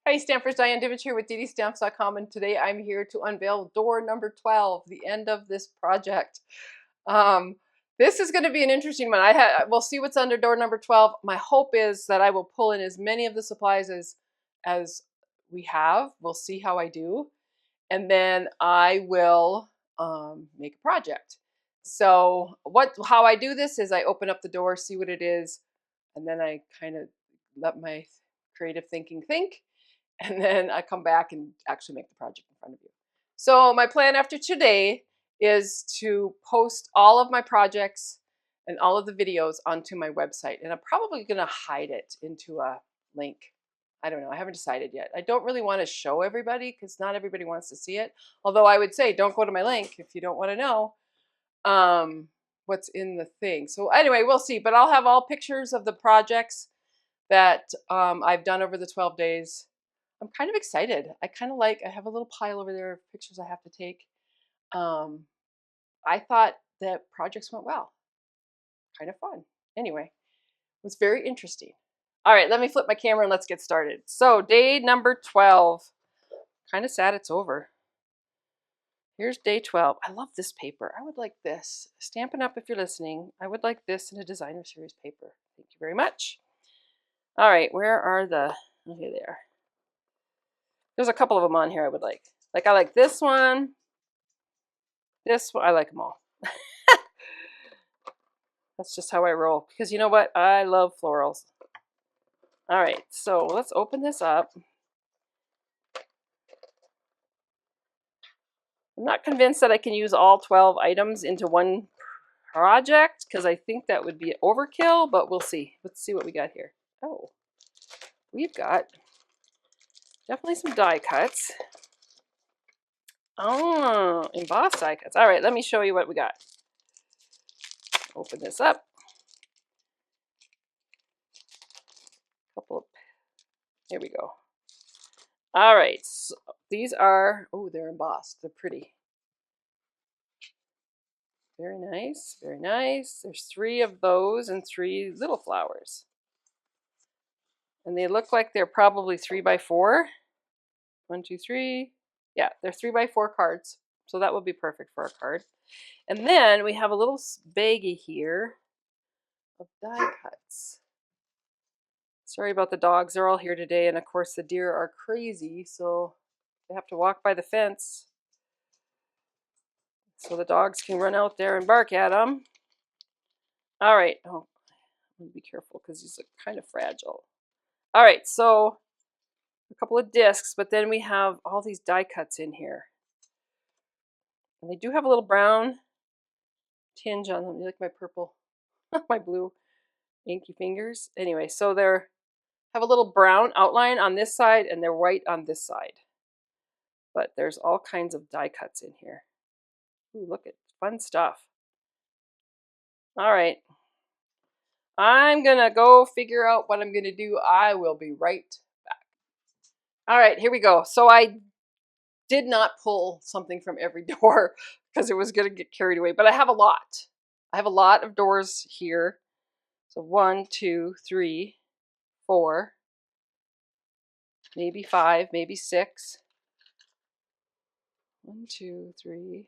Hi Stampers, Diane Divich here with ddStamps.com, and today I'm here to unveil door number 12, the end of this project. This is going to be an interesting one. We'll see what's under door number 12. My hope is that I will pull in as many of the supplies as we have. We'll see how I do, and then I will make a project. So how I do this is I open up the door, see what it is, and then I kind of let my creative thinking think. And then I come back and actually make the project in front of you. So my plan after today is to post all of my projects and all of the videos onto my website. And I'm probably going to hide it into a link. I don't know. I haven't decided yet. I don't really want to show everybody because not everybody wants to see it. Although I would say don't go to my link if you don't want to know what's in the thing. So anyway, we'll see. But I'll have all pictures of the projects that I've done over the 12 days. I'm kind of excited. I have a little pile over there of pictures I have to take. I thought that projects went well. Kind of fun. Anyway, it was very interesting. All right, let me flip my camera and let's get started. So day number 12. Kind of sad it's over. Here's day 12. I love this paper. I would like this. Stampin' Up! If you're listening. I would like this in a designer series paper. Thank you very much. All right, where are the... Okay, there. There's a couple of them on here I would like. I like this one. This one, I like them all. That's just how I roll. Because you know what? I love florals. All right, so let's open this up. I'm not convinced that I can use all 12 items into one project because I think that would be overkill, but we'll see. Let's see what we got here. Oh, we've got definitely some die cuts. Oh, embossed die cuts. All right, let me show you what we got. Open this up. Here we go. All right, so these are, oh, they're embossed. They're pretty. Very nice, very nice. There's 3 of those and 3 little flowers. And they look like they're probably 3x4. 1, 2, 3. Yeah, they're 3x4 cards. So that would be perfect for a card. And then we have a little baggie here of die cuts. Sorry about the dogs. They're all here today. And of course the deer are crazy. So they have to walk by the fence. So the dogs can run out there and bark at them. All right. Oh, I'm going to be careful because these are kind of fragile. All right. So a couple of discs, but then we have all these die cuts in here. And they do have a little brown tinge on them. You like my purple, my blue inky fingers? Anyway, so they're have a little brown outline on this side and they're white on this side. But there's all kinds of die cuts in here. Ooh, look at fun stuff. All right. I'm going to go figure out what I'm going to do. I will be right back. All right, here we go. So I did not pull something from every door because it was going to get carried away, but I have a lot. I have a lot of doors here. So 1, 2, 3, 4, maybe 5, maybe 6. 1, 2, 3,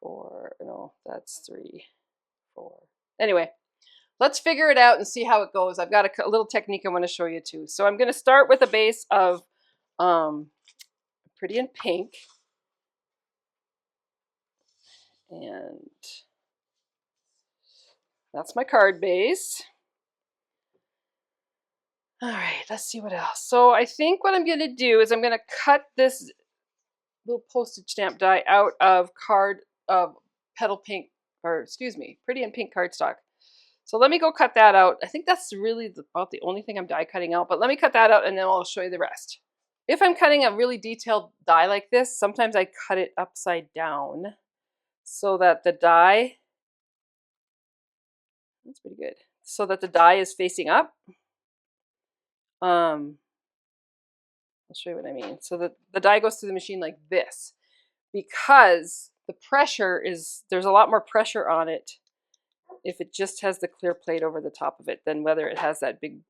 4. No, that's 3, 4. Anyway, let's figure it out and see how it goes. I've got a little technique I want to show you too. So I'm going to start with a base of Pretty in Pink. And that's my card base. All right, let's see what else. So I think what I'm going to do is I'm going to cut this little postage stamp die out of Petal Pink, or excuse me, Pretty in Pink cardstock. So let me go cut that out. I think that's really about the only thing I'm die cutting out, but let me cut that out and then I'll show you the rest. If I'm cutting a really detailed die like this, sometimes I cut it upside down so that the die, that's pretty good, so that the die is facing up. I'll show you what I mean. So the die goes through the machine like this because the pressure is, there's a lot more pressure on it if it just has the clear plate over the top of it than whether it has that big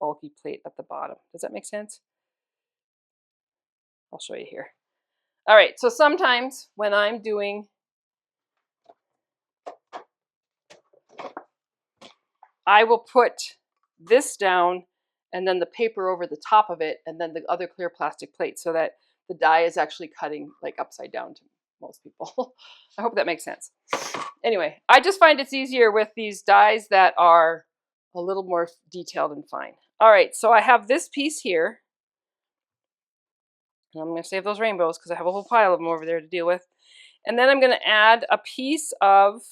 bulky plate at the bottom. Does that make sense? I'll show you here. All right, so sometimes when I'm doing, I will put this down and then the paper over the top of it and then the other clear plastic plate so that the die is actually cutting like upside down to most people. I hope that makes sense. Anyway, I just find it's easier with these dies that are a little more detailed and fine. All right, so I have this piece here. And I'm going to save those rainbows because I have a whole pile of them over there to deal with. And then I'm going to add a piece of,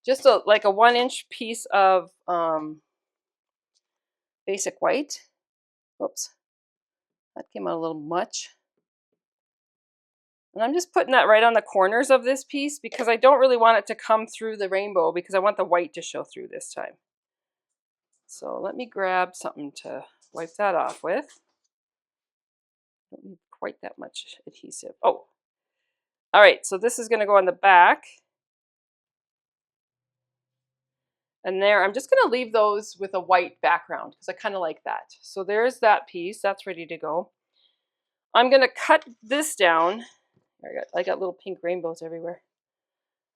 just like a 1-inch piece of basic white. Oops, that came out a little much. And I'm just putting that right on the corners of this piece because I don't really want it to come through the rainbow because I want the white to show through this time. So let me grab something to wipe that off with. Don't need quite that much adhesive. Oh, all right, so this is going to go on the back. And there, I'm just going to leave those with a white background because I kind of like that. So there's that piece. That's ready to go. I'm going to cut this down. I got little pink rainbows everywhere.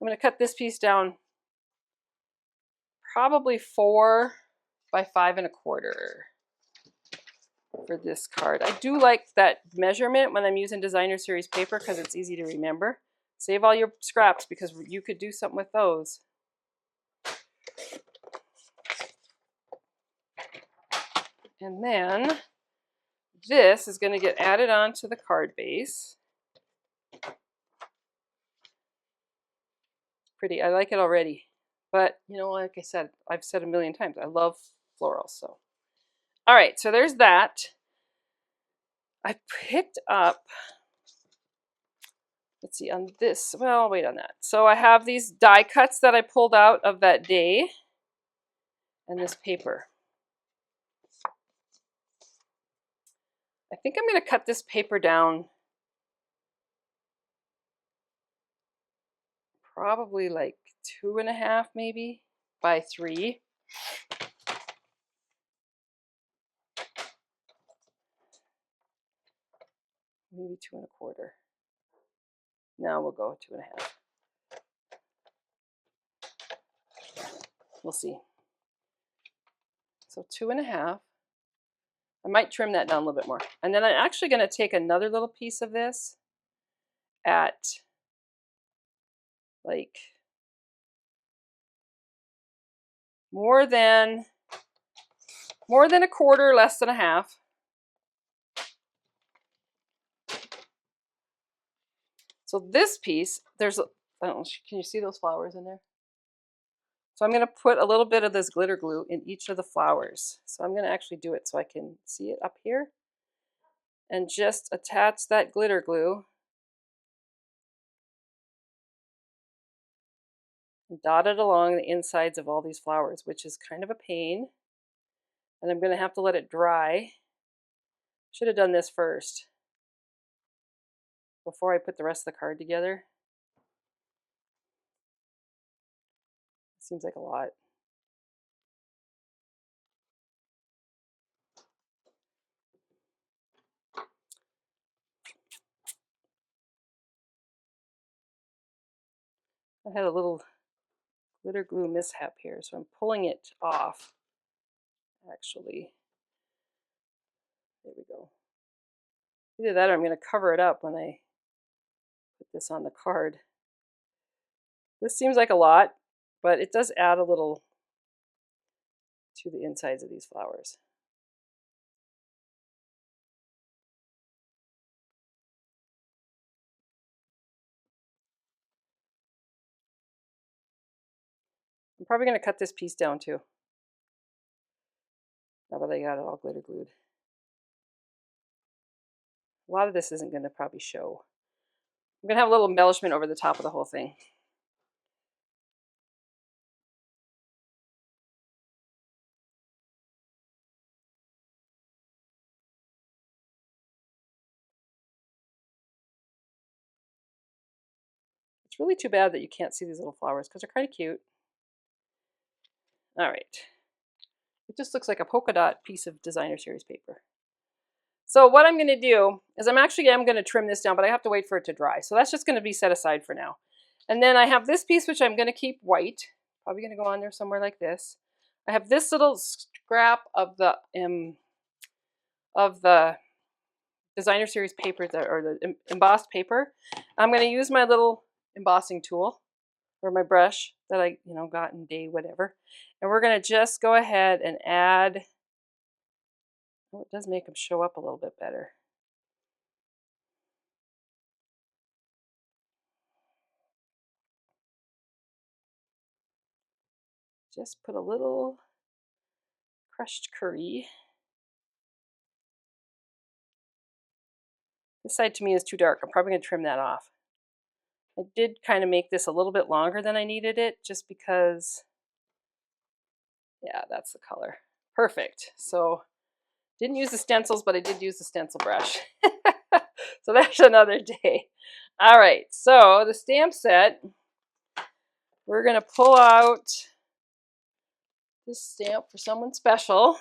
I'm going to cut this piece down probably 4 by 5 1/4 for this card. I do like that measurement when I'm using designer series paper because it's easy to remember. Save all your scraps because you could do something with those. And then this is going to get added onto the card base. Pretty. I like it already. But, you know, like I said, I've said a million times, I love florals. So, all right, so there's that. I picked up, let's see, on this, well, wait on that. So I have these die cuts that I pulled out of that day and this paper. I think I'm going to cut this paper down probably like 2.5 maybe by 3. Maybe 2.25. Now we'll go 2.5. We'll see. So 2.5. I might trim that down a little bit more. And then I'm actually going to take another little piece of this at like more than 1/4, less than 1/2. So this piece, there's, I don't know, can you see those flowers in there? So I'm going to put a little bit of this glitter glue in each of the flowers. So I'm going to actually do it so I can see it up here. And just attach that glitter glue. And dot it along the insides of all these flowers, which is kind of a pain. And I'm going to have to let it dry. Should have done this first before I put the rest of the card together. Seems like a lot. I had a little glitter glue mishap here, so I'm pulling it off, actually. There we go. Either that or I'm going to cover it up when I put this on the card. This seems like a lot, but it does add a little to the insides of these flowers. I'm probably going to cut this piece down too, now that I got it all glitter glued. A lot of this isn't going to probably show. I'm going to have a little embellishment over the top of the whole thing. It's really too bad that you can't see these little flowers because they're kind of cute. All right. It just looks like a polka dot piece of designer series paper. So what I'm going to do is I'm going to trim this down, but I have to wait for it to dry. So that's just going to be set aside for now. And then I have this piece, which I'm going to keep white. Probably going to go on there somewhere like this. I have this little scrap of the designer series paper, or the embossed paper. I'm going to use my little embossing tool, or my brush that I got in day whatever, and we're going to just go ahead and add. Oh, it does make them show up a little bit better. Just put a little crushed curry. This side to me is too dark. I'm probably going to trim that off. I did kind of make this a little bit longer than I needed it, just because, yeah, that's the color. Perfect. So didn't use the stencils, but I did use the stencil brush. So that's another day. All right, so the stamp set, we're going to pull out this stamp for someone special.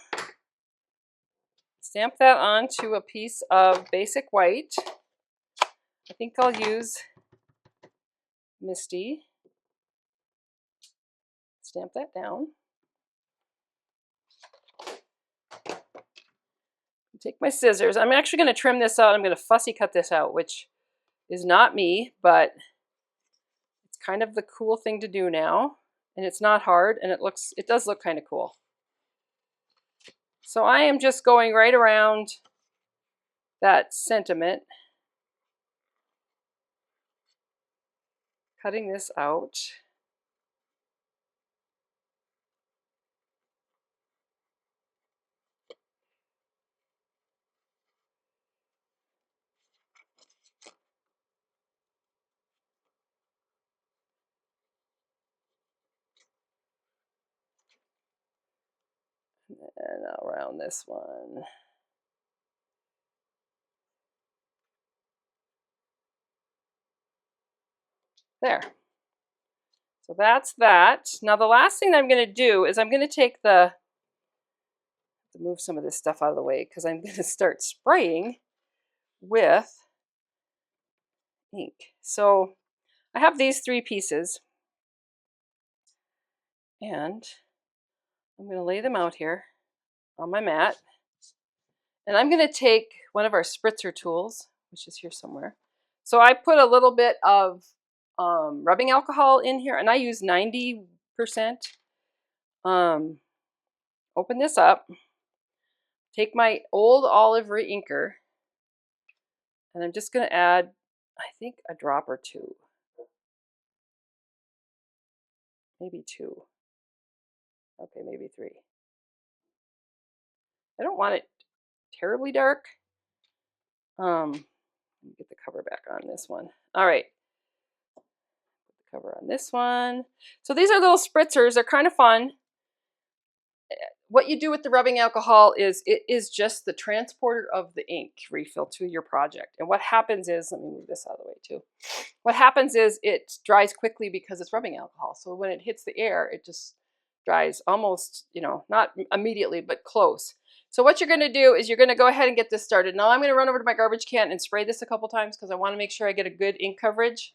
Stamp that onto a piece of basic white. I think I'll use Misty. Stamp that down. Take my scissors. I'm actually going to trim this out. I'm going to fussy cut this out, which is not me, but it's kind of the cool thing to do now. And it's not hard, and it does look kind of cool. So I am just going right around that sentiment, cutting this out. And around this one. There. So that's that. Now the last thing that I'm going to do is I'm going to take move some of this stuff out of the way, because I'm going to start spraying with ink. So I have these 3 pieces, and I'm going to lay them out here on my mat. And I'm going to take one of our spritzer tools, which is here somewhere. So I put a little bit of rubbing alcohol in here, and I use 90%. Open this up, take my old olive re-inker, and I'm just going to add, I think, a drop or 2. Maybe 2. Okay, maybe 3. I don't want it terribly dark. Let me get the cover back on this one. All right. Put the cover on this one. So these are little spritzers. They're kind of fun. What you do with the rubbing alcohol is it is just the transporter of the ink refill to your project. And what happens is, let me move this out of the way too. What happens is it dries quickly because it's rubbing alcohol. So when it hits the air, it just dries almost, not immediately, but close. So what you're going to do is you're going to go ahead and get this started. Now I'm going to run over to my garbage can and spray this a couple times, because I want to make sure I get a good ink coverage.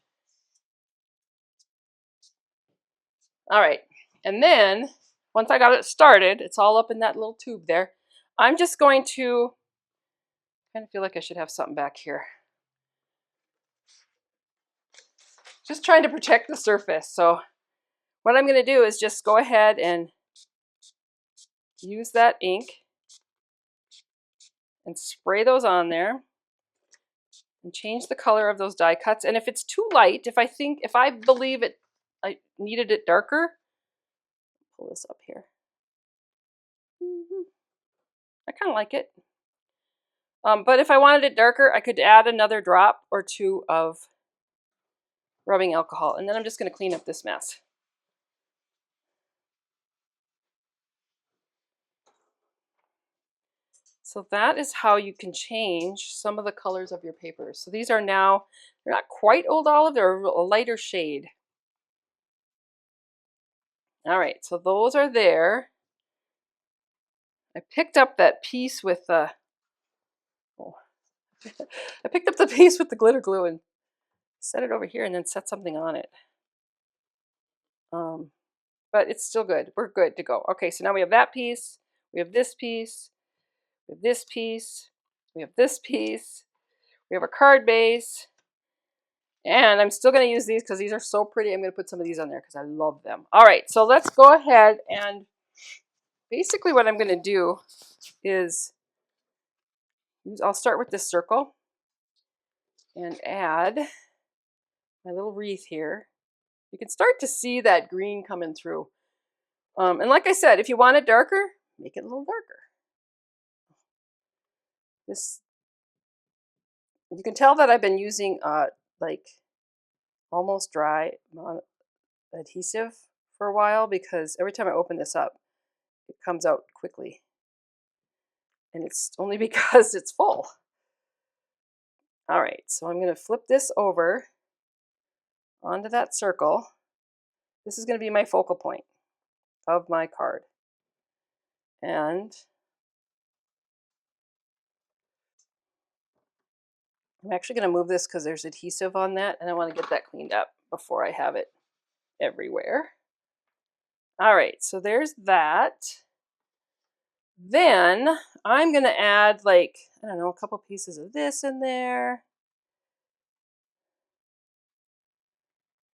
All right. And then once I got it started, it's all up in that little tube there. I'm just going to kind of feel like I should have something back here. Just trying to protect the surface. So what I'm going to do is just go ahead and use that ink and spray those on there and change the color of those die cuts. And if it's too light, if I believe I needed it darker, pull this up here. I kind of like it. But if I wanted it darker, I could add another drop or 2 of rubbing alcohol. And then I'm just going to clean up this mess. So that is how you can change some of the colors of your papers. So these are now, they're not quite old olive, they're a lighter shade. All right, so those are there. I picked up that piece with the, oh, I picked up the piece with the glitter glue and set it over here and then set something on it. But it's still good. We're good to go. Okay, so now we have that piece, we have this piece, we have this piece, we have this piece, we have a card base, and I'm still going to use these because these are so pretty. I'm going to put some of these on there because I love them. All right, so let's go ahead and basically what I'm going to do is I'll start with this circle and add my little wreath here. You can start to see that green coming through. And like I said, if you want it darker, make it a little darker. This, you can tell that I've been using like almost dry adhesive for a while because every time I open this up, it comes out quickly. And it's only because it's full. All right, so I'm going to flip this over onto that circle. This is going to be my focal point of my card. And I'm actually going to move this because there's adhesive on that and I want to get that cleaned up before I have it everywhere. All right, so there's that. Then I'm going to add like, I don't know, a couple pieces of this in there.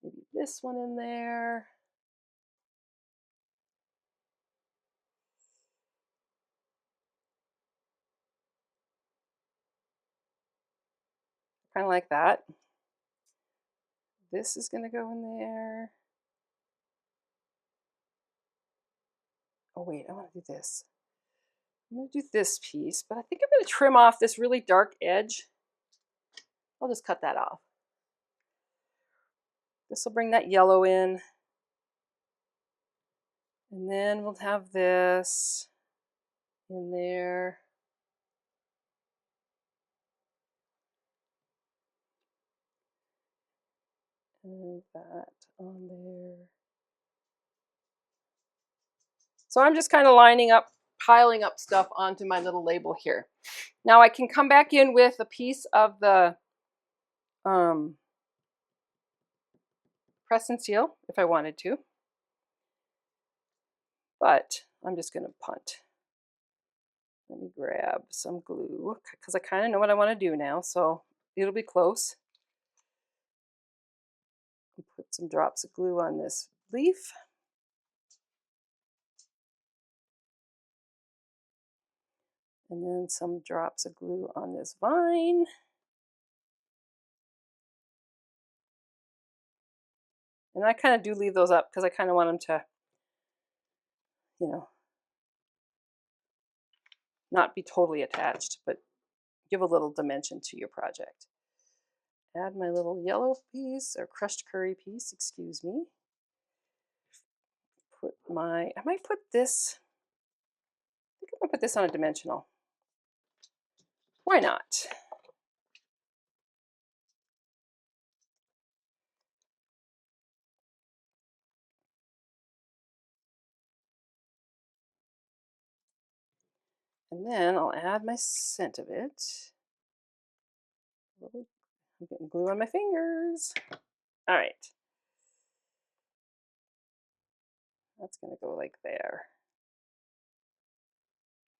Maybe this one in there. Kind of like that. This is going to go in there. Oh wait, I want to do this. I'm going to do this piece, but I think I'm going to trim off this really dark edge. I'll just cut that off. This will bring that yellow in. And then we'll have this in there. And that on there. So I'm just kind of lining up, piling up stuff onto my little label here. Now I can come back in with a piece of the press and seal if I wanted to. But I'm just going to punt. Let me grab some glue because I kind of know what I want to do now, so it'll be close. Put some drops of glue on this leaf. And then some drops of glue on this vine. And I kind of do leave those up because I kind of want them to, you know, not be totally attached, but give a little dimension to your project. Add my little yellow piece or crushed curry piece, excuse me. Put my, I might put this, I think I'm gonna put this on a dimensional. Why not? And then I'll add my scent of it. I'm getting glue on my fingers. All right. That's gonna go like there.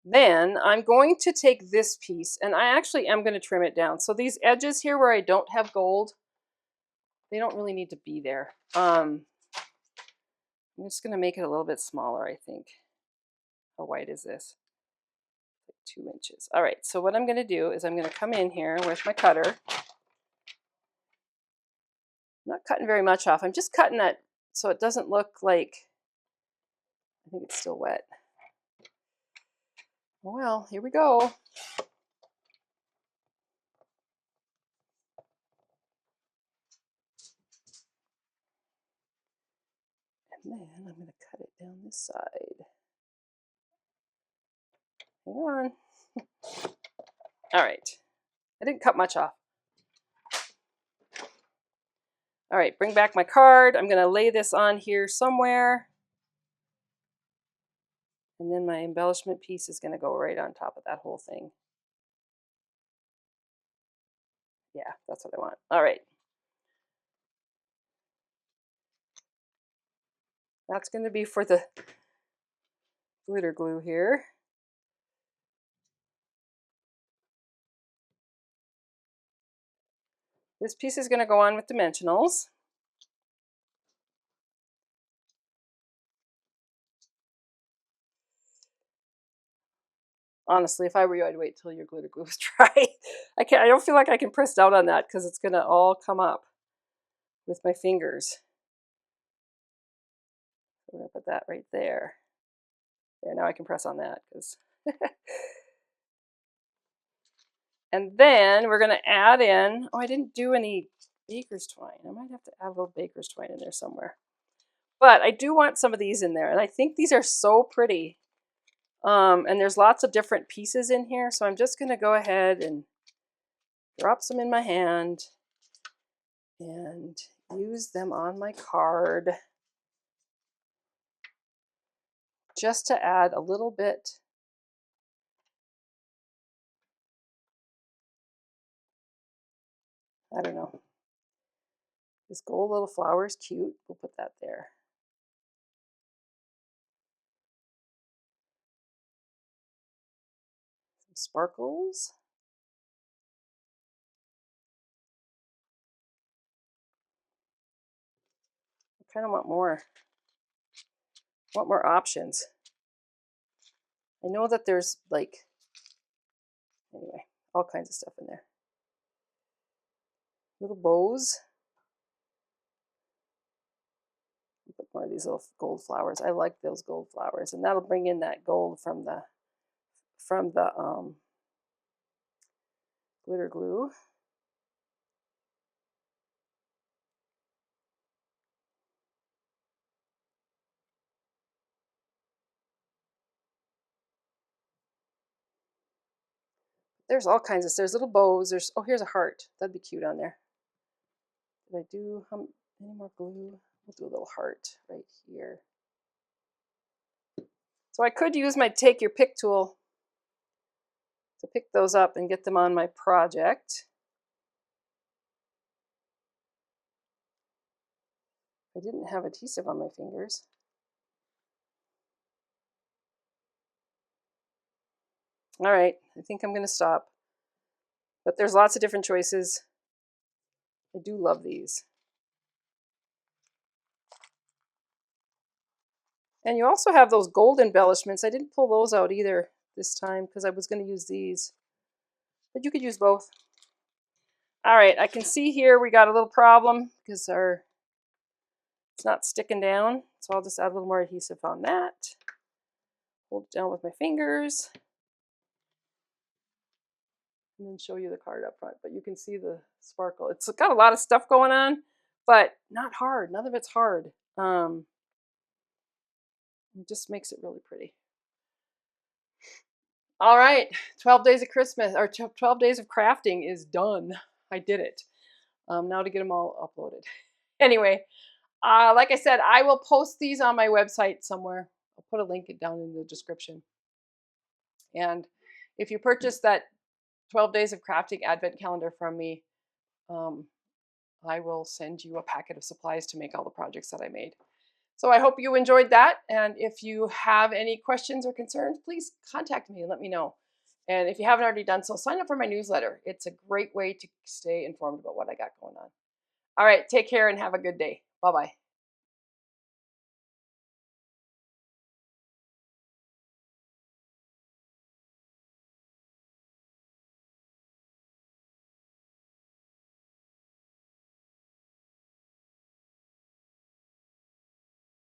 Then I'm going to take this piece and I actually am going to trim it down. So these edges here where I don't have gold, they don't really need to be there. I'm just going to make it a little bit smaller, I think. How wide is this? Like 2 inches. All right, so what I'm going to do is I'm going to come in here with my cutter. I'm not cutting very much off. I'm just cutting that so it doesn't look like, I think it's still wet. Well, here we go. And then I'm going to cut it down this side. Hang on. All right. I didn't cut much off. All right, bring back my card. I'm going to lay this on here somewhere. And then my embellishment piece is going to go right on top of that whole thing. Yeah, that's what I want. All right. That's going to be for the glitter glue here. This piece is going to go on with dimensionals. Honestly, if I were you, I'd wait till your glitter glue is dry. I don't feel like I can press down on that because it's going to all come up with my fingers. I'm going to put that right there. There, now I can press on that because. And then we're going to add in, oh, I didn't do any baker's twine. I might have to add a little baker's twine in there somewhere. But I do want some of these in there, and I think these are so pretty. And there's lots of different pieces in here, so I'm just going to go ahead and drop some in my hand and use them on my card just to add a little bit. I don't know. This gold little flower is cute. We'll put that there. Some sparkles. I kind of want more options. I know that there's like, anyway, all kinds of stuff in there. Little bows. Put more of these little gold flowers. I like those gold flowers, and that'll bring in that gold from the glitter glue. There's all kinds of, there's little bows. There's, oh, here's a heart. That'd be cute on there. Did I do any more glue? We'll do a little heart right here. So I could use my take your pick tool to pick those up and get them on my project. I didn't have adhesive on my fingers. All right, I think I'm going to stop. But there's lots of different choices. I do love these. And you also have those gold embellishments. I didn't pull those out either this time because I was going to use these. But you could use both. All right, I can see here we got a little problem because it's not sticking down. So I'll just add a little more adhesive on that. Hold it down with my fingers. And then show you the card up front. But you can see the sparkle. It's got a lot of stuff going on, but not hard. None of it's hard. It just makes it really pretty. All right, 12 days of Christmas, or 12 days of crafting is done. I did it. Now to get them all uploaded. Anyway, like I said, I will post these on my website somewhere. I'll put a link down in the description. And if you purchase that 12 days of crafting advent calendar from me, I will send you a packet of supplies to make all the projects that I made. So I hope you enjoyed that. And if you have any questions or concerns, please contact me and let me know. And if you haven't already done so, sign up for my newsletter. It's a great way to stay informed about what I got going on. All right, take care and have a good day. Bye-bye.